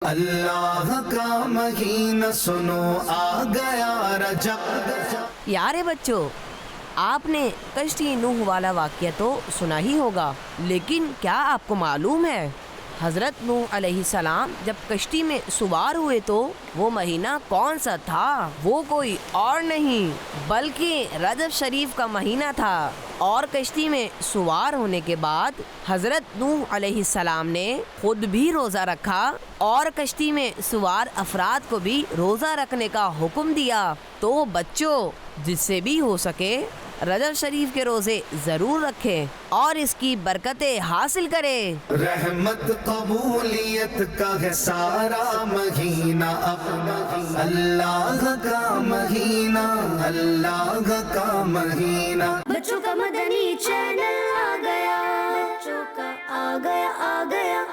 اللہ کا مہینہ سنو آ گیا رجب. پیارے بچوں، آپ نے کشتی نوح والا واقعہ تو سنا ہی ہوگا، لیکن کیا آپ کو معلوم ہے حضرت نوح علیہ السلام جب کشتی میں سوار ہوئے تو وہ مہینہ کون سا تھا؟ وہ کوئی اور نہیں بلکہ رجب شریف کا مہینہ تھا. اور کشتی میں سوار ہونے کے بعد حضرت نوح علیہ السلام نے خود بھی روزہ رکھا اور کشتی میں سوار افراد کو بھی روزہ رکھنے کا حکم دیا. تو بچوں، جس سے بھی ہو سکے رجب شریف کے روزے ضرور رکھیں اور اس کی برکتیں حاصل کریں. رحمت قبولیت کا ہے سارا مہینہ اب، اللہ کا مہینہ، اللہ کا مہینہ. بچوں کا مدنی چینل آ گیا، بچوں کا آ گیا.